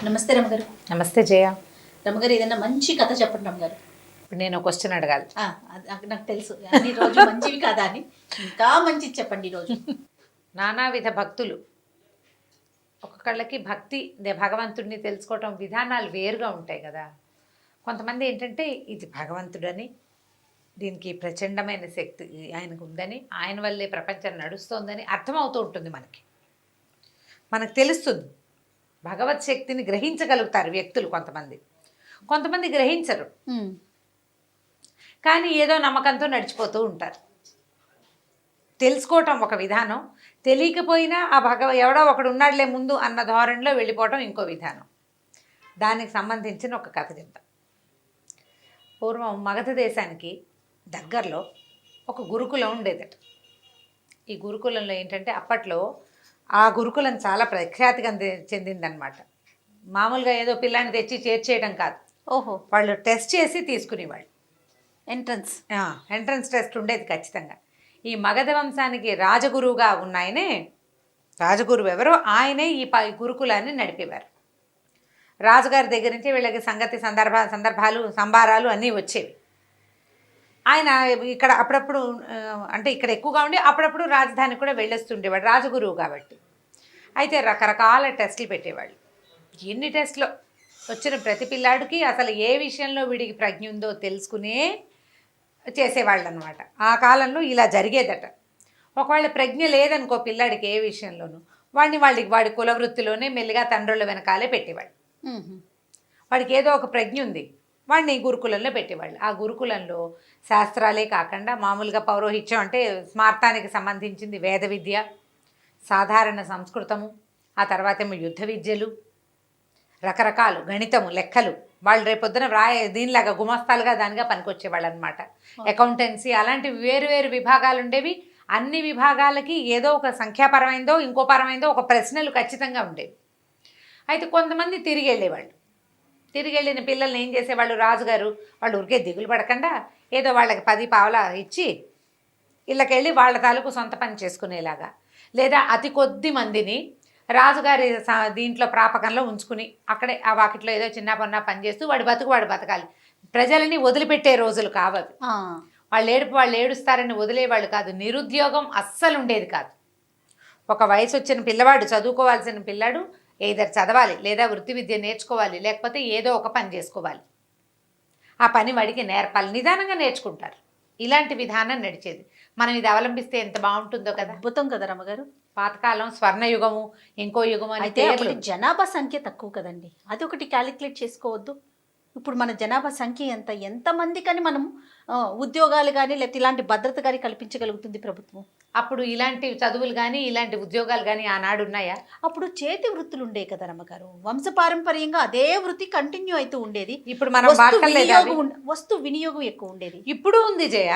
నమస్తే రమగారు. నమస్తే జయ. రమగారు, ఏదైనా మంచి కథ చెప్పండి రమగారు. ఇప్పుడు నేను క్వశ్చన్ అడగాలి. నాకు తెలుసు అన్ని రోజు మంచివి కాదా అని, ఇంకా మంచిది చెప్పండి ఈరోజు. నానావిధ భక్తులు, ఒక్కొక్కళ్ళకి భక్తి భగవంతుడిని తెలుసుకోవటం విధానాలు వేరుగా ఉంటాయి కదా. కొంతమంది ఏంటంటే ఇది భగవంతుడని, దీనికి ప్రచండమైన శక్తి ఆయనకు ఉందని, ఆయన వల్లే ప్రపంచం నడుస్తోందని అర్థమవుతూ ఉంటుంది. మనకు తెలుస్తుంది. భగవత్ శక్తిని గ్రహించగలుగుతారు వ్యక్తులు. కొంతమంది గ్రహించరు, కానీ ఏదో నమ్మకంతో నడిచిపోతూ ఉంటారు. తెలుసుకోవటం ఒక విధానం, తెలియకపోయినా ఆ ఎవడో ఒకడు ఉన్నాడులే ముందు అన్న ధోరణిలో వెళ్ళిపోవటం ఇంకో విధానం. దానికి సంబంధించిన ఒక కథ చెప్తాం. పూర్వం మగధ దేశానికి దగ్గరలో ఒక గురుకులం ఉండేదట. ఈ గురుకులంలో ఏంటంటే అప్పట్లో ఆ గురుకులం చాలా ప్రఖ్యాతిగా చెందిందనమాట. మామూలుగా ఏదో పిల్లాన్ని తెచ్చి చేర్చేయడం కాదు. ఓహో, వాళ్ళు టెస్ట్ చేసి తీసుకునేవాళ్ళు. ఎంట్రన్స్ టెస్ట్ ఉండేది ఖచ్చితంగా. ఈ మగధ వంశానికి రాజగురువుగా ఉన్నాయనే, రాజగురువు ఎవరో ఆయనే ఈ గురుకులాన్ని నడిపేవారు. రాజుగారి దగ్గర నుంచి వీళ్ళకి సందర్భాలు సంబారాలు అన్నీ వచ్చేవి. ఆయన ఇక్కడ అప్పుడప్పుడు, అంటే ఇక్కడ ఎక్కువగా ఉండి అప్పుడప్పుడు రాజధానికి కూడా వెళ్ళొస్తుండేవాడు, రాజగురువు కాబట్టి. అయితే రకరకాల టెస్టులు పెట్టేవాళ్ళు. ఎన్ని టెస్టులు వచ్చిన ప్రతి పిల్లాడికి అసలు ఏ విషయంలో వీడికి ప్రజ్ఞ ఉందో తెలుసుకునే చేసేవాళ్ళు అనమాట. ఆ కాలంలో ఇలా జరిగేదట. ఒకవేళ ప్రజ్ఞ లేదనుకో పిల్లాడికి ఏ విషయంలోనూ, వాడి కులవృత్తిలోనే మెల్లిగా తండ్రుల వెనకాలే పెట్టేవాళ్ళు. వాడికి ఏదో ఒక ప్రజ్ఞ ఉంది, వాడిని గురుకులంలో పెట్టేవాళ్ళు. ఆ గురుకులంలో శాస్త్రాలే కాకుండా మామూలుగా పౌరోహిత్యం అంటే స్మార్తానికి సంబంధించింది వేద విద్య, సాధారణ సంస్కృతము, ఆ తర్వాత ఏమో యుద్ధ విద్యలు, రకరకాలు గణితము, లెక్కలు. వాళ్ళు రేపొద్దున దీనిలాగా గుమస్తాలుగా దానిగా పనికొచ్చేవాళ్ళు అనమాట. అకౌంటెన్సీ అలాంటి వేరు విభాగాలు ఉండేవి. అన్ని విభాగాలకి ఏదో ఒక సంఖ్యాపరమైందో ఇంకో పరమైందో ఒక ప్రశ్నలు ఖచ్చితంగా ఉండేవి. అయితే కొంతమంది తిరిగి వెళ్ళిన పిల్లల్ని ఏం చేసేవాళ్ళు, రాజుగారు వాళ్ళు ఊరికే దిగులు పడకుండా ఏదో వాళ్ళకి 10 పావలా ఇచ్చి ఇళ్ళకెళ్ళి వాళ్ళ తాలూకు సొంత పని చేసుకునేలాగా, లేదా అతి కొద్ది మందిని రాజుగారి దీంట్లో ప్రాపకంలో ఉంచుకుని అక్కడే ఆ వాకిట్లో ఏదో చిన్న పన్న పని చేస్తూ వాడు బతకాలి. ప్రజలని వదిలిపెట్టే రోజులు కావవి. వాళ్ళు ఏడుస్తారని వదిలేవాళ్ళు కాదు. నిరుద్యోగం అస్సలు ఉండేది కాదు. ఒక వయసు వచ్చిన పిల్లవాడు, చదువుకోవాల్సిన పిల్లాడు ఏదర్ చదవాలి, లేదా వృత్తి విద్య నేర్చుకోవాలి, లేకపోతే ఏదో ఒక పని చేసుకోవాలి. ఆ పని వాడికి నేర్పాలి, నిదానంగా నేర్చుకుంటారు. ఇలాంటి విధానం నడిచేది. మనం ఇది అవలంబిస్తే ఎంత బాగుంటుందో కదా. అద్భుతం కదా రమగారు. పాతకాలం స్వర్ణయుగము, ఇంకో యుగము అని. అయితే జనాభా సంఖ్య తక్కువ కదండి, అది ఒకటి క్యాలిక్యులేట్ చేసుకోవద్దు. ఇప్పుడు మన జనాభా సంఖ్య ఎంతమంది కానీ మనం ఉద్యోగాలు కానీ లేకపోతే ఇలాంటి భద్రత కానీ కల్పించగలుగుతుంది ప్రభుత్వం. అప్పుడు ఇలాంటి చదువులు కానీ ఇలాంటి ఉద్యోగాలు కానీ ఆనాడు ఉన్నాయా? అప్పుడు చేతి వృత్తులు ఉండే కదా రమ్మగారు. వంశపారంపర్యంగా అదే వృత్తి కంటిన్యూ అవుతూ ఉండేది. ఇప్పుడు మనం వస్తు వినియోగం ఎక్కువ ఉండేది. ఇప్పుడు ఉంది జయ.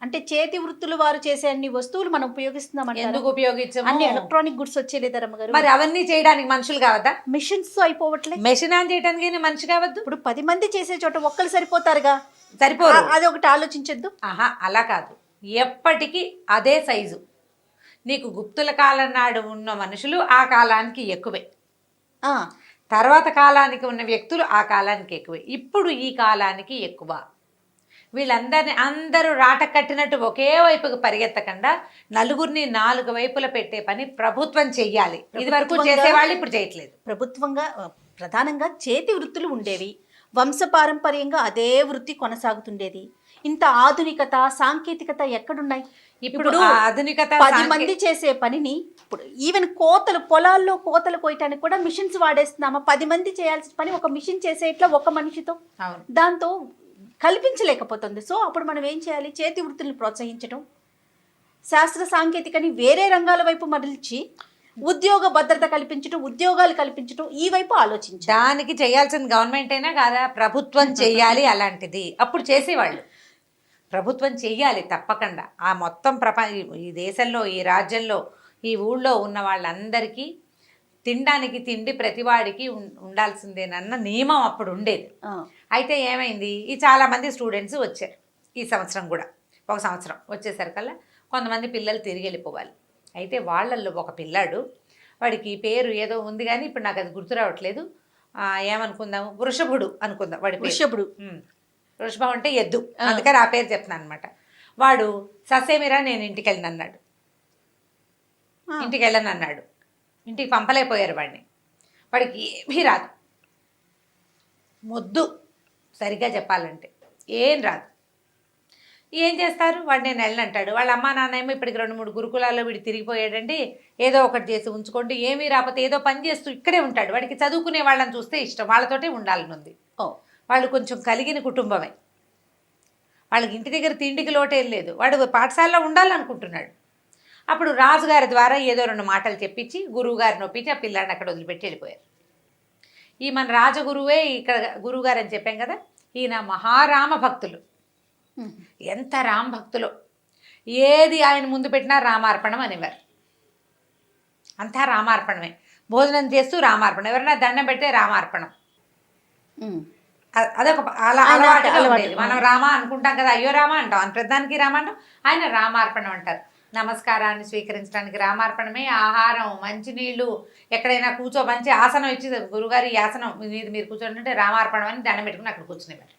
అంటే చేతి వృత్తులు వారు చేసే అన్ని వస్తువులు మనం ఉపయోగిస్తున్నాం. ఎందుకు ఉపయోగించాము? అన్ని ఎలక్ట్రానిక్ గుడ్స్ వచ్చేలేదా రమ్మగారు? మరి అవన్నీ చేయడానికి మనుషులు కావద్దా? మిషన్స్ అయిపోవట్లేదు. మెషిన్ ఆన్ చేయడానికి మనిషి కావద్దు. ఇప్పుడు 10 మంది చేసే చోట ఒక్కరు సరిపోతారుగా. సరిపోరు. అది ఒకటి ఆలోచించద్దు. అలా కాదు, ఎప్పటికీ అదే సైజు. నీకు గుప్తుల కాలం నాడు ఉన్న మనుషులు ఆ కాలానికి ఎక్కువే, తర్వాత కాలానికి ఉన్న వ్యక్తులు ఆ కాలానికి ఎక్కువే. ఇప్పుడు ఈ కాలానికి ఎక్కువ. అందరూ రాట కట్టినట్టు ఒకే వైపుకు పరిగెత్తకుండా నలుగురిని 4 వైపుల పెట్టే పని ప్రభుత్వం చెయ్యాలి. ఇది వరకు చేసేవాళ్ళు ఇప్పుడు చేయట్లేదు. ప్రభుత్వంగా ప్రధానంగా చేతి వృత్తులు ఉండేవి. వంశపారంపర్యంగా అదే వృత్తి కొనసాగుతుండేది. ఇంత ఆధునికత సాంకేతికత ఎక్కడున్నాయి? ఇప్పుడు ఆధునికత 10 మంది చేసే పనిని ఇప్పుడు ఈవెన్ పొలాల్లో కోతలు కోయటానికి కూడా మిషన్స్ వాడేస్తున్నామా? 10 మంది చేయాల్సిన పని ఒక మిషన్ చేసేట్లా ఒక మనిషితో దాంతో కల్పించలేకపోతుంది. సో అప్పుడు మనం ఏం చేయాలి? చేతి వృత్తులను ప్రోత్సహించడం, శాస్త్ర సాంకేతికని వేరే రంగాల వైపు మరల్చి ఉద్యోగ భద్రత కల్పించడం, ఉద్యోగాలు కల్పించడం, ఈ వైపు ఆలోచించాలి. దానికి చేయాల్సిన గవర్నమెంట్ అయినా కాదా, ప్రభుత్వం చెయ్యాలి అలాంటిది. అప్పుడు చేసేవాళ్ళు. ప్రభుత్వం చెయ్యాలి తప్పకుండా. ఆ మొత్తం ఈ దేశంలో, ఈ రాజ్యంలో, ఈ ఊళ్ళో ఉన్న వాళ్ళందరికీ తినడానికి తిండి ప్రతివాడికి ఉండాల్సిందేనన్న నియమం అప్పుడు ఉండేది. అయితే ఏమైంది, ఈ చాలామంది స్టూడెంట్స్ వచ్చారు. ఈ సంవత్సరం కూడా ఒక సంవత్సరం వచ్చేసరికల్లా కొంతమంది పిల్లలు తిరిగి వెళ్ళిపోవాలి. అయితే వాళ్ళల్లో ఒక పిల్లాడు, వాడికి పేరు ఏదో ఉంది కానీ ఇప్పుడు నాకు అది గుర్తు రావట్లేదు, ఏమనుకుందాము, వృషభుడు అనుకుందాం వాడి పేరు. వృషభుడు. వృషభం అంటే ఎద్దు, అందుకని ఆ పేరు చెప్తున్నాను అనమాట. వాడు ససేమిరా నేను ఇంటికి వెళ్ళను అన్నాడు. ఇంటికి వెళ్ళను అన్నాడు. ఇంటికి పంపలేకపోయారు వాడిని. వాడికి ఏమీ రాదు, మొద్దు సరిగ్గా చెప్పాలంటే ఏం రాదు. ఏం చేస్తారు, వాడు నేను వెళ్ళనంటాడు. వాళ్ళ అమ్మా నాన్న ఏమో ఇప్పటికి 2-3 గురుకులాల్లో వీడు తిరిగిపోయాడండి, ఏదో ఒకటి చేసి ఉంచుకోండి, ఏమీ రాకపోతే ఏదో పని చేస్తూ ఇక్కడే ఉంటాడు. వాడికి చదువుకునే వాళ్ళని చూస్తే ఇష్టం, వాళ్ళతోటే ఉండాలని ఉంది. వాళ్ళు కొంచెం కలిగిన కుటుంబమే, వాళ్ళకి ఇంటి దగ్గర తిండికి లోటేం లేదు, వాడు పాఠశాలలో ఉండాలనుకుంటున్నాడు. అప్పుడు రాజుగారి ద్వారా ఏదో 2 మాటలు చెప్పించి గురువుగారిని ఒప్పించి ఆ పిల్లాడిని అక్కడ వదిలిపెట్టి వెళ్ళిపోయారు. ఈ మన రాజగురువే ఇక్కడ గురువుగారు అని చెప్పాం కదా, ఈయన మహారామ భక్తులు. ఎంత రామ భక్తులు, ఏది ఆయన ముందు పెట్టినా రామార్పణం అనేవారు. అంతా రామార్పణమే, భోజనం చేస్తూ రామార్పణం, ఎవరైనా దండం పెడితే రామార్పణం. అదొక అలవాటుగా ఉండేది. మనం రామ అనుకుంటాం కదా, అయ్యో రామ అంటాం, అని ప్రధానికి రామ అంటాం, ఆయన రామార్పణం అంటారు. నమస్కారాన్ని స్వీకరించడానికి రామార్పణమే. ఆహారం, మంచినీళ్ళు, ఎక్కడైనా మంచి ఆసనం ఇచ్చి గురుగారి ఈ ఆసనం మీద మీరు కూర్చోండి రామార్పణం అని దండం పెట్టుకుని అక్కడ కూర్చునేవారు.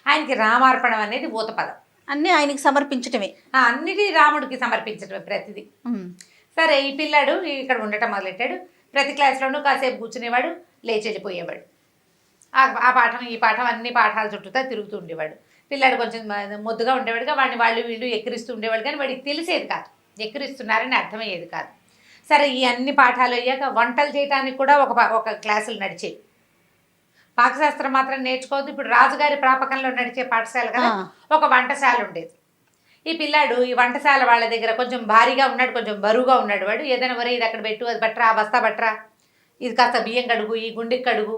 ఆయనకి రామార్పణం అనేది భూత పదం. అన్నీ ఆయనకి సమర్పించటమే, అన్నిటి రాముడికి సమర్పించటమే ప్రతిదీ. సరే, ఈ పిల్లాడు ఇక్కడ ఉండటం మొదలెట్టాడు. ప్రతి క్లాస్లోనూ కాసేపు కూర్చునేవాడు, లేచి వెళ్ళిపోయేవాడు. ఆ పాఠం ఈ పాఠం అన్ని పాఠాల చుట్టూతా తిరుగుతూ ఉండేవాడు. పిల్లాడు కొంచెం మొద్దుగా ఉండేవాడుగా, వాడిని వాళ్ళు వీళ్ళు ఎక్కిరిస్తూ ఉండేవాడు, కానీ వాడికి తెలిసేది కాదు, ఎక్కిరిస్తున్నారని అర్థమయ్యేది కాదు. సరే, ఈ అన్ని పాఠాలు అయ్యాక వంటలు చేయడానికి కూడా ఒక క్లాసులు నడిచేవి. పాకశాస్త్రం మాత్రం నేర్చుకోవద్దు, ఇప్పుడు రాజుగారి ప్రాపకంలో నడిచే పాఠశాల కదా, ఒక వంటశాల ఉండేది. ఈ పిల్లాడు ఈ వంటశాల వాళ్ళ దగ్గర కొంచెం భారీగా ఉన్నాడు, కొంచెం బరువుగా ఉన్నాడు. వాడు ఏదైనా వరే ఇది అక్కడ పెట్టు, అది బట్రా, ఆ బస్తా బట్రా, ఇది కాస్త బియ్యం కడుగు, ఈ గుండెకి కడుగు,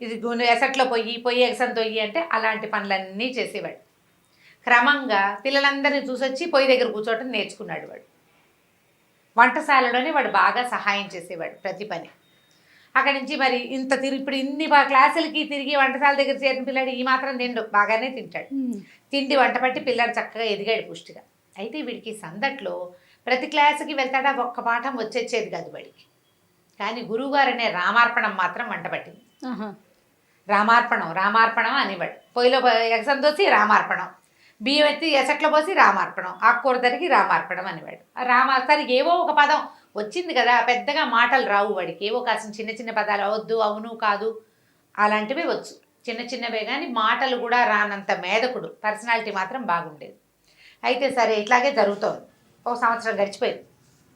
ఇది ఎసట్లో పొయ్యి ఎగసం తొయ్యి అంటే అలాంటి పనులన్నీ చేసేవాడు. క్రమంగా పిల్లలందరినీ చూసొచ్చి పొయ్యి దగ్గర కూర్చోవటం నేర్చుకున్నాడు. వాడు వంటశాలలోనే వాడు బాగా సహాయం చేసేవాడు ప్రతి పని. అక్కడి నుంచి మరి ఇప్పుడు ఇన్ని క్లాసులకి తిరిగి వంటశాల దగ్గర చేరిన పిల్లాడు ఈ మాత్రం తిండు, బాగానే తింటాడు. తిండి వంట పట్టి పిల్లాడు చక్కగా ఎదిగాడు పుష్టిగా. అయితే వీడికి సందట్లో ప్రతి క్లాసుకి వెళ్తాడా, ఒక్క పాఠం వచ్చేది కాదు వాడికి. కానీ గురువుగారు అనే రామార్పణం మాత్రం వంట పట్టింది. రామార్పణం అనేవాడు. పొయ్యిలో ఎగసం దోసి రామార్పణం, బియ్యం ఎత్తి ఎసట్లో పోసి రామార్పణం, ఆకుకూర తరిగి రామార్పణం అనేవాడు. సరే, ఏవో ఒక పదం వచ్చింది కదా, పెద్దగా మాటలు రావు వాడికి, ఏవో కాసిన చిన్న చిన్న పదాలు, అవద్దు, అవును, కాదు, అలాంటివే వచ్చు, చిన్న చిన్నవే. కానీ మాటలు కూడా రానంత మేధకుడు, పర్సనాలిటీ మాత్రం బాగుండేది. అయితే సరే, ఇట్లాగే జరుగుతోంది. 1 సంవత్సరం గడిచిపోయింది.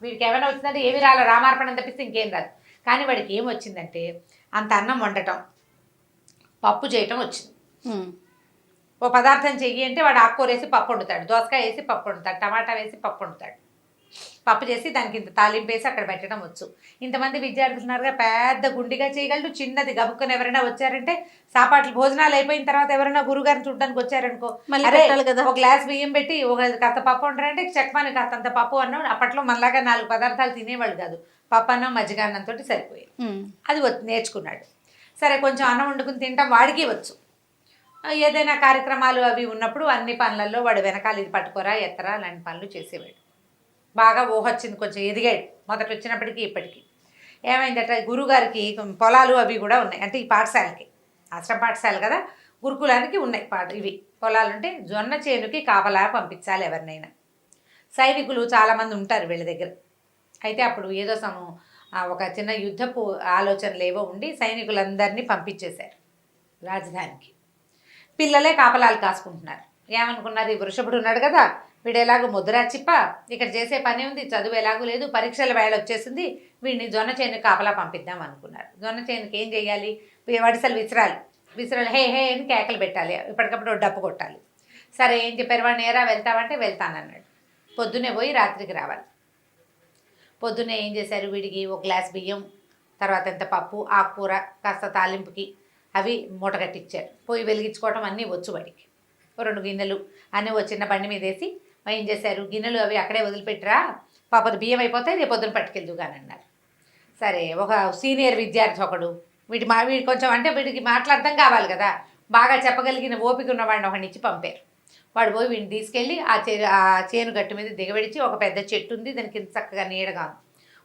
వీడికి ఏమైనా వచ్చిందంటే ఏమి రాలే, రామార్పణం తప్పిస్తే ఇంకేం రాదు. కానీ వాడికి ఏం వచ్చిందంటే అంత అన్నం వండటం, పప్పు చేయటం వచ్చింది. ఓ పదార్థం చెయ్యి అంటే వాడు ఆకుకూర వేసి పప్పు వండుతాడు, దోసకాయ వేసి పప్పు వండుతాడు, టమాటా వేసి పప్పు వండుతాడు. పప్పు చేసి దానికి ఇంత తాలింపు వేసి అక్కడ పెట్టడం వచ్చు. ఇంతమంది విద్యార్థులు ఉన్నారుగా, పెద్ద గుండిగా చేయగలడు. చిన్నది గబుక్కని ఎవరైనా వచ్చారంటే, సాపాట్లు భోజనాలు అయిపోయిన తర్వాత ఎవరైనా గురుగారిని చూడడానికి వచ్చారనుకో, ఒక గ్లాస్ బియ్యం పెట్టి ఒక కాస్త పప్పు వండారంటే చెక్మని కాస్తంత పప్పు అన్నం. అప్పట్లో మనలాగా 4 పదార్థాలు తినేవాళ్ళు కాదు, పప్పు అన్నం మజ్జిగ అన్నంతో సరిపోయేది. అది నేర్చుకున్నాడు. సరే, కొంచెం అన్నం వండుకుని తింటాం వాడికి వచ్చు. ఏదైనా కార్యక్రమాలు అవి ఉన్నప్పుడు అన్ని పనులలో వాడు వెనకాల ఇది పట్టుకోరా, ఎత్తరా, అలాంటి పనులు చేసేవాడు. బాగా ఊహొచ్చింది, కొంచెం ఎదిగాడు. మొదట వచ్చినప్పటికీ ఇప్పటికీ ఏమైందట, గురువుగారికి పొలాలు అవి కూడా ఉన్నాయి. అంటే ఈ పాఠశాలకి, ఆశ్రమ పాఠశాల కదా, గురుకులానికి ఉన్నాయి ఇవి పొలాలు. అంటే జొన్న చేనుకి కాపలా పంపించాలి ఎవరినైనా. సైనికులు చాలామంది ఉంటారు వీళ్ళ దగ్గర. అయితే అప్పుడు ఏదో ఒక చిన్న యుద్ధపు ఆలోచనలు ఏవో ఉండి సైనికులందరినీ పంపించేశారు రాజధానికి. పిల్లలే కాపలాలు కాసుకుంటున్నారు. ఏమనుకున్నారు, ఈ వృషభుడు ఉన్నాడు కదా, వీడు ఎలాగో ముద్రా చిప్ప, ఇక్కడ చేసే పని ఉంది, చదువు ఎలాగూ లేదు, పరీక్షల వేళ వచ్చేసింది, వీడిని జొన్న చేను కాపలా పంపిద్దాం అనుకున్నారు. జొన్న చేనుకి ఏం చేయాలి, వడిసలు విసరాలి, హే హే అని కేకలు పెట్టాలి, ఇప్పటికప్పుడు డప్పు కొట్టాలి. సరే, ఏం చెప్పారు, వాడిని ఏరా వెళ్తామంటే వెళ్తానన్నాడు. పొద్దున్నే పోయి రాత్రికి రావాలి. పొద్దున్నే ఏం చేశారు, వీడికి 1 గ్లాస్ బియ్యం, తర్వాత ఎంత పప్పు, ఆకుకూర, కాస్త తాలింపుకి అవి మూట కట్టించారు. పొయ్యి వెలిగించుకోవటం అన్నీ వచ్చు వాడికి. 2 గిన్నెలు అన్నీ చిన్న బండి మీద వేసి ఏం చేశారు, గిన్నెలు అవి అక్కడే వదిలిపెట్టరా, పాపది బియ్యం అయిపోతే రేపు పొద్దున పట్టుకెళ్దుగాని అన్నారు. సరే, ఒక సీనియర్ విద్యార్థి ఒకడు, వీడి కొంచెం అంటే వీడికి మాట్లాడటం కావాలి కదా, బాగా చెప్పగలిగిన ఓపిక ఉన్నవాడిని ఒకడిని ఇచ్చి పంపారు. వాడు పోయి వీడిని తీసుకెళ్ళి ఆ చేను గట్టు మీద దిగబెడిచి, ఒక పెద్ద చెట్టు ఉంది, దానికి ఇంత చక్కగా నీడగా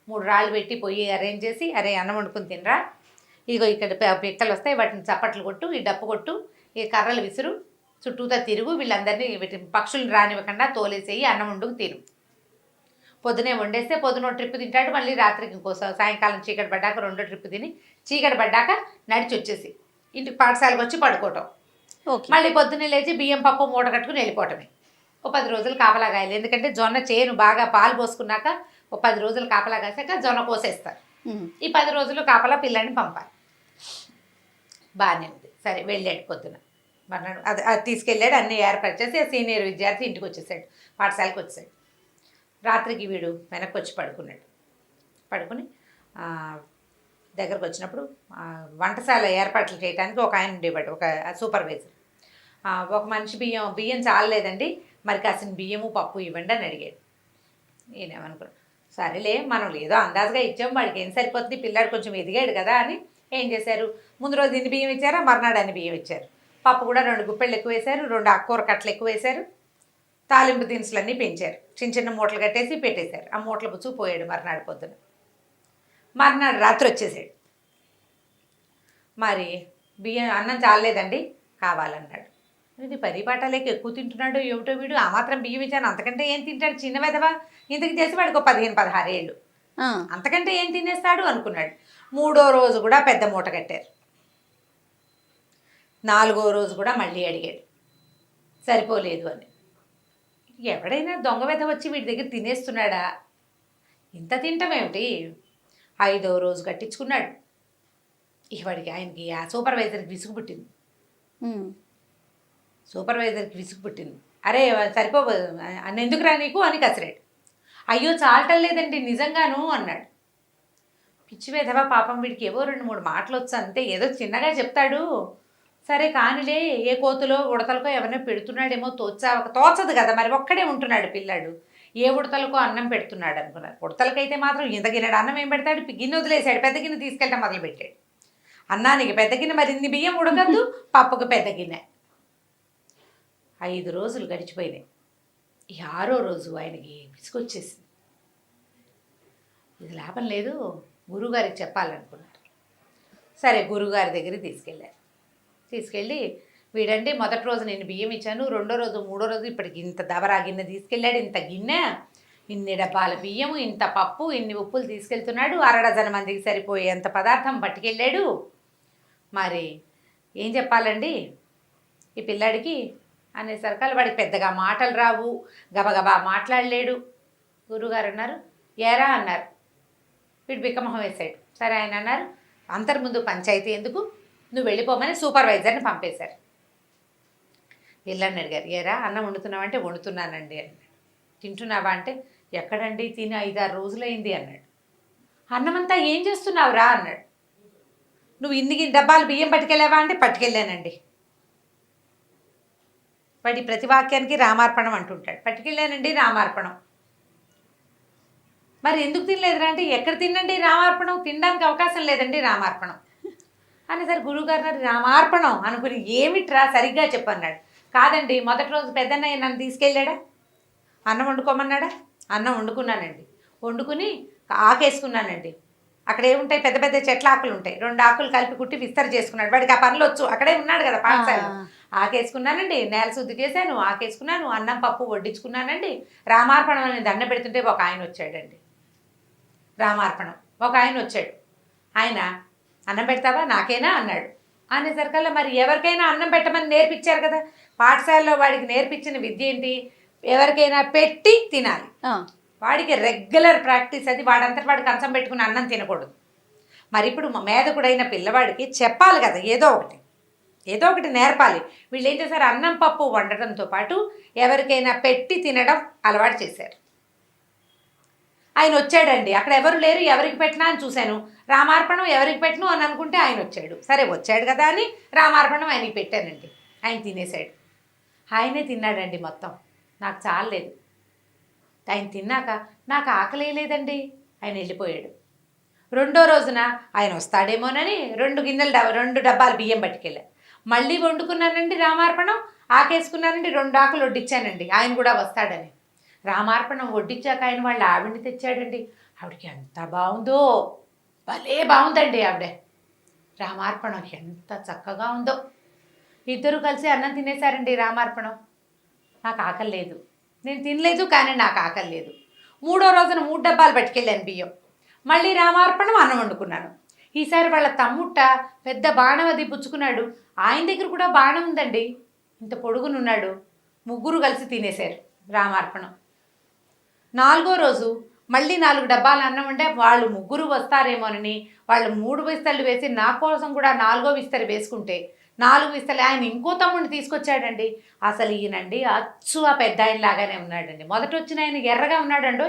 3 రాళ్ళు పెట్టి పొయ్యి అరేంజ్ చేసి, అరే అన్నం వండుకుని తినరా, ఇదిగో ఇక్కడ పిక్కలు వస్తాయి, వాటిని చప్పట్లు కొట్టు, ఈ డప్పు కొట్టు, ఈ కర్రలు విసురు, చుట్టూతా తిరుగు, వీళ్ళందరినీ పక్షులను రానివ్వకుండా తోలేసేయి, అన్నం వండుకు తిరు. పొద్దునే వండేస్తే పొద్దున ట్రిప్ తింటాడు, మళ్ళీ రాత్రికి సాయంకాలం చీకటి పడ్డాక 2వ ట్రిప్ తిని చీకటి పడ్డాక నడిచి వచ్చేసి ఇంటికి పాఠశాలకు వచ్చి పడుకోవటం. మళ్ళీ పొద్దున్నే లేచి బియ్యం పప్పు మూట కట్టుకుని వెళ్ళిపోవటమే. ఓ 10 రోజులు కాపలా కాయాలి, ఎందుకంటే జొన్న చేను బాగా పాలు పోసుకున్నాక ఓ 10 రోజులు కాపలా కాసాక జొన్న కోసేస్తారు. ఈ 10 రోజులు కాపలా పిల్లని పంపాలి. బాగానే ఉంది. సరే వెళ్ళాడు పొద్దున, మర్నాడు అది తీసుకెళ్ళాడు, అన్నీ ఏర్పరిచేసి సీనియర్ విద్యార్థి ఇంటికి వచ్చేసాడు, పాఠశాలకు వచ్చాడు. రాత్రికి వీడు వెనక్కి వచ్చి పడుకున్నాడు. పడుకుని దగ్గరకు వచ్చినప్పుడు వంటశాల ఏర్పాట్లు చేయడానికి ఒక ఆయన ఉండేవాడు, ఒక సూపర్వైజర్. ఒక మనిషి బియ్యం చాలలేదండి, మరి కాసిన బియ్యము పప్పు ఇవ్వండి అని అడిగాడు. నేనేమనుకున్నాను, సరేలే మనం ఏదో అందాజుగా ఇచ్చాము, వాడికి ఏం సరిపోతుంది, పిల్లాడు కొంచెం ఎదిగాడు కదా అని ఏం చేశారు, ముందు రోజు ఇన్ని బియ్యం ఇచ్చారా, మర్నాడు అన్ని బియ్యం ఇచ్చారు. పప్పు కూడా 2 గుప్పెళ్ళు ఎక్కువ వేశారు, 2 ఆకుకూర కట్టలు ఎక్కువ వేశారు, తాలింపు దినుసులన్నీ పెంచారు, చిన్న చిన్న మూటలు కట్టేసి పెట్టేశారు. ఆ మూటలు పుచ్చుకుపోయాడు మర్నాడు పొద్దున. మర్నాడు రాత్రి వచ్చేసాడు. మరి అన్నం చాలలేదండి కావాలన్నాడు. ఇది పరిపాటాలేక ఎక్కువ తింటున్నాడు ఏమిటో వీడు, ఆ మాత్రం బియ్యం ఇచ్చాను, అంతకంటే ఏం తింటాడు, చిన్న వెధవా, ఇంతకు చేసి వాడికి 15-16 ఏళ్ళు, అంతకంటే ఏం తినేస్తాడు అనుకున్నాడు. 3వ రోజు కూడా పెద్ద మూట కట్టారు. 4వ రోజు కూడా మళ్ళీ అడిగాడు, సరిపోలేదు అని. ఎవడైనా దొంగ వెధ వచ్చి వీడి దగ్గర తినేస్తున్నాడా, ఇంత తింటామేమిటి. 5వ రోజు కట్టించుకున్నాడు. ఆయనకి ఆ సూపర్వైజర్కి విసుగు పుట్టింది. అరే సరిపోదు ఎందుకురా నీకు అని కసిరాడు. అయ్యో చాలటం లేదండి నిజంగాను అన్నాడు. పిచ్చి వెధవా, పాపం వీడికి ఏవో 2-3 మాటలు వచ్చు అంతే, ఏదో చిన్నగా చెప్తాడు, సరే కానిలే, ఏ కోతులో ఉడతలకో ఎవరైనా పెడుతున్నాడేమో తోచదు కదా, మరి ఒక్కడే ఉంటున్నాడు పిల్లాడు, ఏ ఉడతలకో అన్నం పెడుతున్నాడు అనుకున్నారు. ఉడతలకైతే మాత్రం ఇంత గిన్నెడు అన్నం ఏం పెడతాడు, గిన్నె వదిలేశాడు, పెద్ద గిన్నె తీసుకెళ్ళటం మొదలుపెట్టాడు. అన్నానికి పెద్ద గిన్నె, మరి ఇన్ని బియ్యం ఉడకద్దు, పప్పుకు పెద్ద గిన్నె. 5 రోజులు గడిచిపోయినాయి. 6వ రోజు ఆయనకి విసుగొచ్చేసింది. ఇది లాభం లేదు, గురువుగారికి చెప్పాలనుకున్నారు. సరే గురువుగారి దగ్గరికి తీసుకెళ్ళి వీడండి మొదటి రోజు నేను బియ్యం ఇచ్చాను, 2వ రోజు 3వ రోజు ఇప్పటికి ఇంత దబరా గిన్నె తీసుకెళ్ళాడు, ఇంత గిన్నె, ఇన్ని డబ్బాల బియ్యము, ఇంత పప్పు, ఇన్ని ఉప్పులు తీసుకెళ్తున్నాడు, 6 డజన్ మందికి సరిపోయేంత పదార్థం పట్టుకెళ్ళాడు. మరి ఏం చెప్పాలండి ఈ పిల్లాడికి అనేసరికి వాడికి పెద్దగా మాటలు రావు, గబగబా మాట్లాడలేడు. గురువుగారు అన్నారు, ఏరా అన్నారు. వీడు బిక్కమొహం వేశాడు. సరే ఆయన అన్నారు, అంతర్ముందు పంచాయతీ ఎందుకు, నువ్వు వెళ్ళిపోమని సూపర్వైజర్ని పంపేశారు. పిల్లని అడిగారు, ఏరా అన్నం వండుతున్నావంటే వండుతున్నానండి అన్నాడు. తింటున్నావా అంటే ఎక్కడండి, తిని 5-6 రోజులైంది అన్నాడు. అన్నమంతా ఏం చేస్తున్నావురా అన్నాడు. నువ్వు ఇన్ని డబ్బాలు బియ్యం పట్టుకెళ్ళావా అంటే పట్టుకెళ్ళానండి. వాడి ప్రతి వాక్యానికి రామార్పణం అంటుంటాడు. పట్టుకెళ్ళానండి రామార్పణం. మరి ఎందుకు తినలేదురా అంటే ఎక్కడ తినండి రామార్పణం, తినడానికి అవకాశం లేదండి రామార్పణం అనేసరి గురువుగారు రామార్పణం అనుకుని ఏమిట్రా సరిగ్గా చెప్పన్నాడు. కాదండి మొదటి రోజు పెద్దన్నయ్య నన్ను తీసుకెళ్ళాడా, అన్నం వండుకోమన్నాడా, అన్నం వండుకున్నానండి, వండుకుని ఆకేసుకున్నానండి, అక్కడ ఏముంటాయి పెద్ద పెద్ద చెట్ల ఆకులు ఉంటాయి, 2 ఆకులు కలిపి కుట్టి విస్తర చేసుకున్నాడు, వాడికి ఆ పనులు వచ్చు, అక్కడే ఉన్నాడు కదా పాఠశాల. ఆకేసుకున్నానండి, నేల శుద్ధి చేశాను, ఆకేసుకున్నాను, అన్నం పప్పు వడ్డించుకున్నానండి, రామార్పణం అని దండ పెడుతుంటే ఒక ఆయన వచ్చాడండి. రామార్పణం ఒక ఆయన వచ్చాడు. ఆయన అన్నం పెడతావా నాకేనా అన్నాడు. అనేసరికల్లా మరి ఎవరికైనా అన్నం పెట్టమని నేర్పించారు కదా, పాఠశాలలో వాడికి నేర్పించిన విద్య ఏంటి, ఎవరికైనా పెట్టి తినాలి. వాడికి రెగ్యులర్ ప్రాక్టీస్ అది, వాడంతటి వాడు కంచం పెట్టుకుని అన్నం తినకూడదు. మరి ఇప్పుడు మేధకుడైన పిల్లవాడికి చెప్పాలి కదా, ఏదో ఒకటి నేర్పాలి. వీళ్ళు ఏం చేశారు, అన్నం పప్పు వండటంతో పాటు ఎవరికైనా పెట్టి తినడం అలవాటు చేశారు. ఆయన వచ్చాడండి, అక్కడ ఎవరు లేరు, ఎవరికి పెట్టినా అని చూశాను, రామార్పణం ఎవరికి పెట్టను అని అనుకుంటే ఆయన వచ్చాడు. సరే వచ్చాడు కదా అని రామార్పణం ఆయనకి పెట్టానండి. ఆయన తినేశాడు. ఆయనే తిన్నాడండి మొత్తం, నాకు చాలలేదు. ఆయన తిన్నాక నాకు ఆకలి లేదండి, ఆయన వెళ్ళిపోయాడు. 2వ రోజున ఆయన వస్తాడేమోనని 2 డబ్బాలు బియ్యం పట్టుకెళ్ళా. మళ్ళీ వండుకున్నానండి రామార్పణం, ఆకేసుకున్నానండి, 2 ఆకులు వడ్డించానండి, ఆయన కూడా వస్తాడని. రామార్పణం వడ్డించాక ఆయన వాళ్ళ ఆవిడని తెచ్చాడండి. ఆవిడకి ఎంత బాగుందో, భలే బాగుందండి ఆవిడ. రామార్పణం ఎంత చక్కగా ఉందో. ఇద్దరు కలిసి అన్నం తినేశారండి. రామార్పణం. నాకు ఆకలి లేదు, నేను తినలేదు, కానీ నాకు ఆకలి లేదు. 3వ రోజున 3 డబ్బాలు పట్టుకెళ్ళాను బియ్యం. మళ్ళీ రామార్పణం అన్నం వండుకున్నాను. ఈసారి వాళ్ళ తమ్ముట్ట పెద్ద బాణం అది పుచ్చుకున్నాడు. ఆయన దగ్గర కూడా బాణం ఉందండి, ఇంత పొడుగునున్నాడు. ముగ్గురు కలిసి తినేశారు రామార్పణం. 4వ రోజు మళ్ళీ 4 డబ్బాలు అన్నం ఉంటే వాళ్ళు ముగ్గురు వస్తారేమోనని వాళ్ళు 3 విస్తళ్ళు వేసి నా కోసం కూడా 4వ విస్తరి వేసుకుంటే 4 విస్తలు ఆయన ఇంకో తమ్ముడిని తీసుకొచ్చాడండి. అసలు ఈయనండి అచ్చు ఆ పెద్ద ఆయన లాగానే ఉన్నాడండి. మొదట వచ్చిన ఆయన ఎర్రగా ఉన్నాడండో,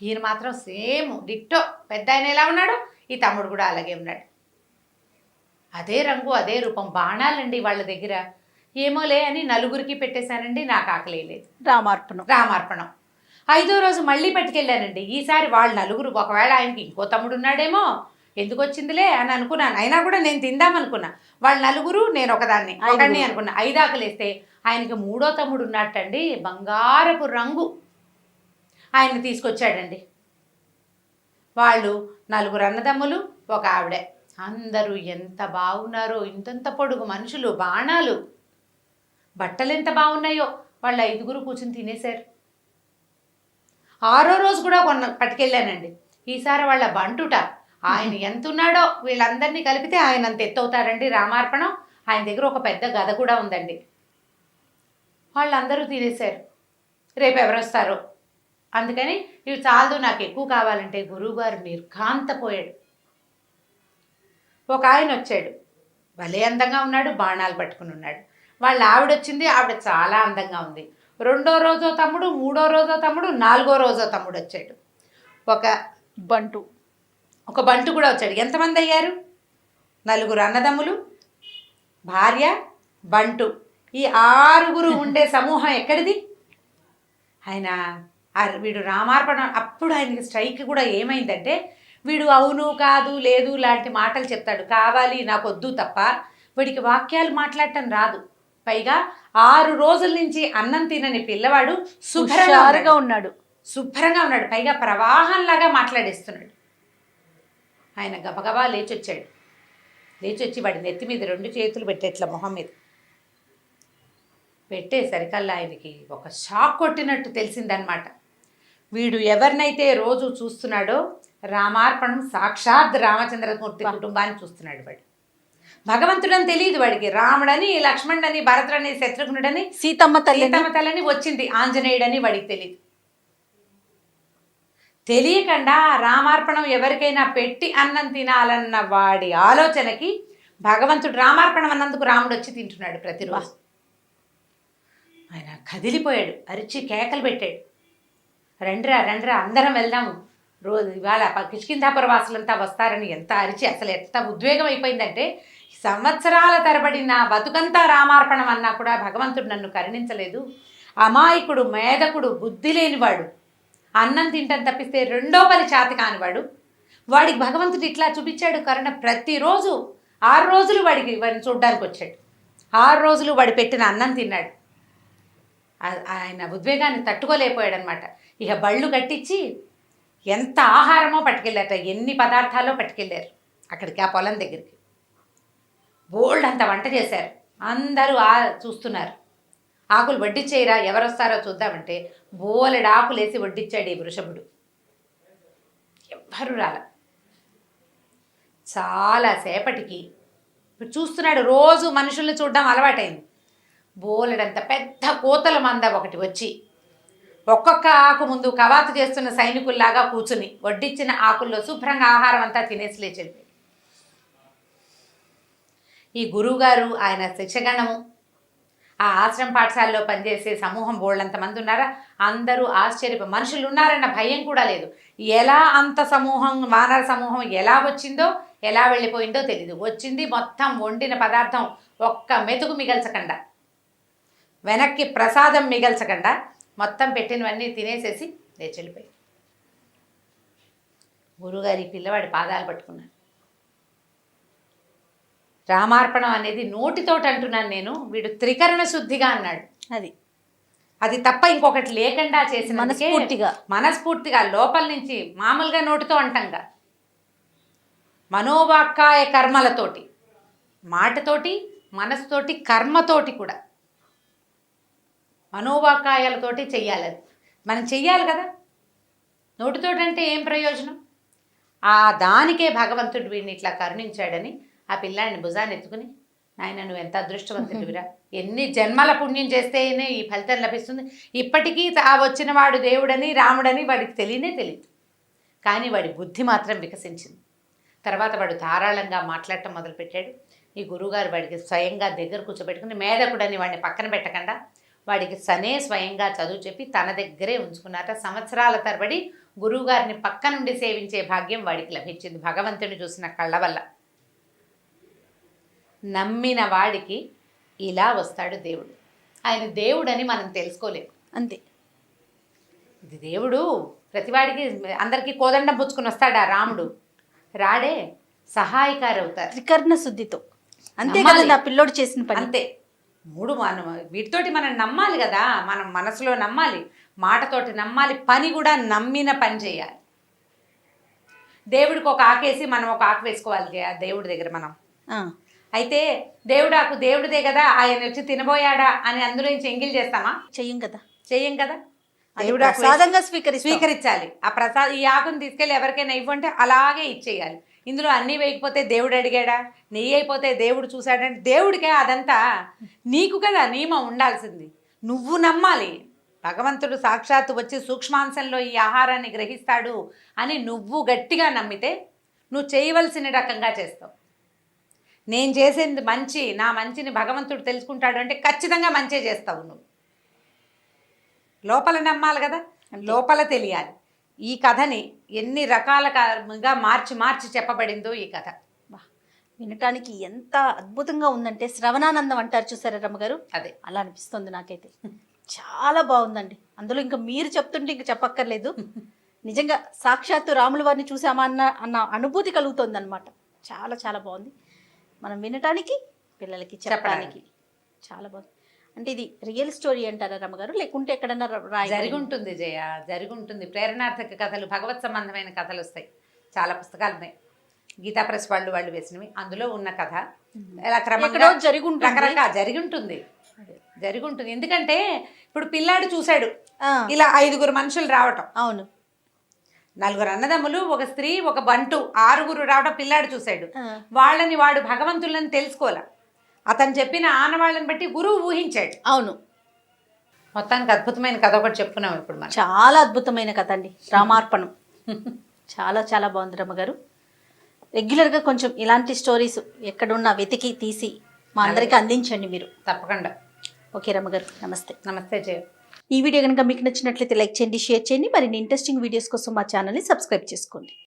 ఈయన మాత్రం సేమ్ డిట్టో పెద్ద ఆయన ఎలా ఉన్నాడు, ఈ తమ్ముడు కూడా అలాగే ఉన్నాడు. అదే రంగు అదే రూపం. బాణాలండి వాళ్ళ దగ్గర. ఏమోలే అని నలుగురికి పెట్టేశానండి. నాకు ఆకలి లేదు. రామార్పణం. 5వ రోజు మళ్ళీ పట్టుకెళ్ళానండి. ఈసారి వాళ్ళు నలుగురు, ఒకవేళ ఆయనకి ఇంకో తమ్ముడు ఉన్నాడేమో, ఎందుకు వచ్చిందిలే అని అనుకున్నాను. అయినా కూడా నేను తిందామనుకున్నా. వాళ్ళు నలుగురు, నేను ఒకదాన్ని అనుకున్నా. 5 ఆకలేస్తే ఆయనకి 3వ తమ్ముడు ఉన్నట్టండి, బంగారపు రంగు. ఆయన్ని తీసుకొచ్చాడండి. వాళ్ళు 4 అన్నదమ్ములు, ఒక ఆవిడే. అందరూ ఎంత బాగున్నారో, ఇంతంత పొడుగు మనుషులు, బాణాలు, బట్టలు ఎంత బాగున్నాయో. వాళ్ళు 5గురు కూర్చుని తినేశారు. 6వ రోజు కూడా పట్టుకెళ్ళానండి. ఈసారి వాళ్ళ బంటుట, ఆయన ఎంత ఉన్నాడో వీళ్ళందరినీ కలిపితే ఆయన అంత ఎత్తవుతారండి రామార్పణం. ఆయన దగ్గర ఒక పెద్ద గద కూడా ఉందండి. వాళ్ళందరూ తినేశారు. రేపు ఎవరు వస్తారో అందుకని ఇవి చాలదు, నాకు ఎక్కువ కావాలంటే గురువుగారు నిర్ఘాంతపోయాడు. ఒక ఆయన వచ్చాడు, భలే అందంగా ఉన్నాడు, బాణాలు పట్టుకుని ఉన్నాడు. వాళ్ళ ఆవిడ వచ్చింది, ఆవిడ చాలా అందంగా ఉంది. 2వ రోజో తమ్ముడు, 3వ రోజో తమ్ముడు, 4వ రోజో తమ్ముడు వచ్చాడు. ఒక బంటు కూడా వచ్చాడు. ఎంతమంది అయ్యారు? 4 అన్నదమ్ములు, భార్య, బంటు. ఈ 6గురు ఉండే సమూహం ఎక్కడిది? వీడు రామార్పణ. అప్పుడు ఆయనకి స్ట్రైక్ కూడా ఏమైందంటే, వీడు అవును కాదు లేదు లాంటి మాటలు చెప్తాడు. కావాలి నాకు వద్దు తప్ప వీడికి వాక్యాలు మాట్లాడటం రాదు. పైగా 6 రోజుల నుంచి అన్నం తినని పిల్లవాడు శుభ్రంగా ఉన్నాడు. పైగా ప్రవాహంలాగా మాట్లాడేస్తున్నాడు. ఆయన గబగబా లేచొచ్చాడు. లేచొచ్చి వాడి నెత్తి మీద 2 చేతులు పెట్టేట్ల మొహం మీద పెట్టేసరికల్లా ఆయనకి ఒక షాక్ కొట్టినట్టు తెలిసిందనమాట. వీడు ఎవరినైతే రోజు చూస్తున్నాడో, రామార్పణం సాక్షాత్ రామచంద్రమూర్తి కుటుంబాన్ని చూస్తున్నాడు. వాడు భగవంతుడని తెలియదు వాడికి. రాముడని, లక్ష్మణుడని, భరతుడని, శత్రుఘ్నుడని, సీతమ్మ తల్లిని వచ్చింది, ఆంజనేయుడని వాడికి తెలియదు. తెలియకుండా రామార్పణం ఎవరికైనా పెట్టి అన్నం తినాలన్న వాడి ఆలోచనకి భగవంతుడు రామార్పణం అన్నందుకు రాముడు వచ్చి తింటున్నాడు ప్రతిరోజు. ఆయన కదిలిపోయాడు, అరిచి కేకలు పెట్టాడు. రండ్రా అందరం వెళ్దాము, రోజు ఇవాళ కిష్కింధాపుర వాసులంతా వస్తారని ఎంత అరిచి, అసలు ఎంత ఉద్వేగం అయిపోయిందంటే, సంవత్సరాల తరబడి నా బతుకంతా రామార్పణం అన్నా కూడా భగవంతుడు నన్ను కరుణించలేదు. అమాయకుడు, మేధకుడు, బుద్ధి లేనివాడు, అన్నం తింటాను తప్పిస్తే 2వ పని చేత కానివాడు, వాడికి భగవంతుడు ఇట్లా చూపించాడు కరుణ. ప్రతిరోజు 6 రోజులు వాడిని చూడ్డానికి వచ్చాడు. 6 రోజులు వాడు పెట్టిన అన్నం తిన్నాడు. ఆయన ఉద్వేగాన్ని తట్టుకోలేకపోయాడనమాట. ఇక బళ్ళు కట్టించి ఎంత ఆహారమో పట్టుకెళ్ళారట, ఎన్ని పదార్థాలో పట్టుకెళ్ళారు అక్కడికి, ఆ పొలం దగ్గరికి. బోల్డ్ అంత వంట చేశారు. అందరూ చూస్తున్నారు. ఆకులు వడ్డిచ్చేయరా, ఎవరు వస్తారో చూద్దామంటే బోలెడు ఆకులు వేసి వడ్డిచ్చాడు ఈ వృషభుడు. ఎవ్వరు రాల. చాలాసేపటికి చూస్తున్నాడు. రోజు మనుషుల్ని చూడడం అలవాటైంది. బోలెడంత పెద్ద కోతల మంద ఒకటి వచ్చి ఒక్కొక్క ఆకు ముందు కవాతు చేస్తున్న సైనికుల్లాగా కూర్చుని వడ్డిచ్చిన ఆకుల్లో శుభ్రంగా ఆహారం అంతా తినేసి లేచి ఈ గురువుగారు, ఆయన శిక్షగణము, ఆ ఆశ్రమ పాఠశాలలో పనిచేసే సమూహం బోళ్ళంతమంది ఉన్నారా, అందరూ మనుషులు ఉన్నారన్న భయం కూడా లేదు. ఎలా అంత సమూహం, వానర సమూహం ఎలా వచ్చిందో, ఎలా వెళ్ళిపోయిందో తెలీదు. వచ్చింది మొత్తం వండిన పదార్థం ఒక్క మెతుకు మిగల్చకుండా, వెనక్కి ప్రసాదం మిగల్చకుండా మొత్తం పెట్టినవన్నీ తినేసేసి లేచెళ్ళిపోయి గురుగారి పిల్లవాడి పాదాలు పట్టుకున్నాను. రామార్పణం అనేది నోటితోటి అంటున్నాను నేను, వీడు త్రికరణ శుద్ధిగా అన్నాడు. అది తప్ప ఇంకొకటి లేకుండా చేసిన మనస్ఫూర్తిగా లోపల నుంచి, మామూలుగా నోటితో అంటంగా మనోవాక్కాయ కర్మలతోటి మాటతోటి, మనసుతోటి, కర్మతోటి కూడా, మనోవాకాయాలతోటి చెయ్యాలి. అది మనం చెయ్యాలి కదా. నోటితోటి అంటే ఏం ప్రయోజనం? ఆ దానికే భగవంతుడు వీడిని ఇట్లా కరుణించాడని ఆ పిల్లాడిని భుజాన్ని ఎత్తుకుని, నాయన నువ్వు ఎంత అదృష్టవంతుడివిరా, ఎన్ని జన్మల పుణ్యం చేస్తేనే ఈ ఫలితం లభిస్తుంది. ఇప్పటికీ ఆ వచ్చిన వాడు దేవుడని రాముడని వాడికి తెలియదు. కానీ వాడి బుద్ధి మాత్రం వికసించింది. తర్వాత వాడు ధారాళంగా మాట్లాడటం మొదలుపెట్టాడు. ఈ గురువుగారు వాడికి స్వయంగా దగ్గర కూర్చోబెట్టుకుని, మేధకుడని వాడిని పక్కన పెట్టకుండా వాడికి స్వయంగా చదువు చెప్పి తన దగ్గరే ఉంచుకున్నారట. సంవత్సరాల తరబడి గురువుగారిని పక్క నుండి సేవించే భాగ్యం వాడికి లభించింది భగవంతుని చూసిన కళ్ళ వల్ల. నమ్మిన వాడికి ఇలా వస్తాడు దేవుడు. ఆయన దేవుడని మనం తెలుసుకోలేము, అంతే. ఇది దేవుడు ప్రతివాడికి అందరికీ కోదండం పుచ్చుకుని వస్తాడా రాముడు? రాడే, సహాయకారి అవుతారు త్రికర్ణ శుద్ధితో. అంతే నమ్మాలి. కదా నా పిల్లోడు చేసిన పని. అంతే. మనం వీటితోటి మనం నమ్మాలి కదా. మనం మనసులో నమ్మాలి, మాటతోటి నమ్మాలి, పని కూడా నమ్మిన పని చేయాలి. దేవుడికి ఒక ఆకేసి మనం ఒక ఆకు వేసుకోవాలి దేవుడి దగ్గర మనం. అయితే దేవుడాకు దేవుడిదే కదా, ఆయన వచ్చి తినబోయాడా అని అందులో నుంచి ఎంగిల్ చేస్తామా? చెయ్యం కదా. చెయ్యం కదా. దేవుడాకు ప్రసాదంగా స్వీకరించాలి. ఆ ప్రసాదం, ఈ ఆకుని తీసుకెళ్ళి ఎవరికైనా ఇవ్వంటే అలాగే ఇచ్చేయాలి. ఇందులో అన్నీ వేయకపోతే దేవుడు అడిగాడా? నెయ్యి అయిపోతే దేవుడు చూశాడంటే దేవుడికే అదంతా నీకు కదా నియమం ఉండాల్సింది. నువ్వు నమ్మాలి. భగవంతుడు సాక్షాత్తు వచ్చి సూక్ష్మాంశంలో ఈ ఆహారాన్ని గ్రహిస్తాడు అని నువ్వు గట్టిగా నమ్మితే నువ్వు చేయవలసిన రకంగా చేస్తావు. నేను చేసేది మంచి, నా మంచిని భగవంతుడు తెలుసుకుంటాడు అంటే ఖచ్చితంగా మంచే చేస్తావు నువ్వు. లోపల నమ్మాలి కదా, లోపల తెలియాలి. ఈ కథని ఎన్ని రకాలుగా మార్చి చెప్పబడిందో ఈ కథ. వినటానికి ఎంత అద్భుతంగా ఉందంటే, శ్రవణానందం అంటారు చూసారా రమ్మగారు, అదే అలా అనిపిస్తుంది నాకైతే. చాలా బాగుందండి. అందులో ఇంకా మీరు చెప్తుంటే ఇంకా చెప్పక్కర్లేదు. నిజంగా సాక్షాత్తు రాముల వారిని చూసామా అన్న అనుభూతి కలుగుతుంది అనమాట. చాలా చాలా బాగుంది. మనం వినటానికి, పిల్లలకి చెప్పడానికి చాలా బాగుంది. అంటే ఇది రియల్ స్టోరీ అంటారా రమ్మగారు, లేకుంటే ఎక్కడన్నా జరిగి ఉంటుంది జయ, జరిగి ఉంటుంది. ప్రేరణార్థక కథలు, భగవత్ సంబంధమైన కథలు వస్తాయి. చాలా పుస్తకాలు ఉన్నాయి. గీతా ప్రెస్ వాళ్ళు వేసినవి. అందులో ఉన్న కథ ఇలా క్రమంగా రకరకాల జరిగి ఉంటుంది. ఎందుకంటే ఇప్పుడు పిల్లాడు చూశాడు ఇలా 5 మనుషులు రావటం. అవును. 4 అన్నదమ్ములు, ఒక స్త్రీ, ఒక బంటు, 6 రావడం పిల్లాడు చూశాడు. వాళ్ళని వాడు భగవంతులని తెలుసుకోలే. అతను చెప్పిన ఆనవాళ్ళని బట్టి గురువు ఊహించాడు. అవును. మొత్తానికి అద్భుతమైన కథ ఒకటి చెప్పుకున్నాం ఇప్పుడు మనం. చాలా అద్భుతమైన కథ అండి, రామార్పణం. చాలా చాలా బాగుంది రమ్మగారు. రెగ్యులర్గా కొంచెం ఇలాంటి స్టోరీస్ ఎక్కడున్నా వెతికి తీసి మా అందరికీ అందించండి మీరు. తప్పకుండా. ఓకే రమ్మగారు, నమస్తే. నమస్తే జయ. ఈ వీడియో కనుక మీకు నచ్చినట్లయితే లైక్ చేయండి, షేర్ చేయండి. మరిన్ని ఇంట్రెస్టింగ్ వీడియోస్ కోసం మా ఛానల్ని సబ్స్క్రైబ్ చేసుకోండి.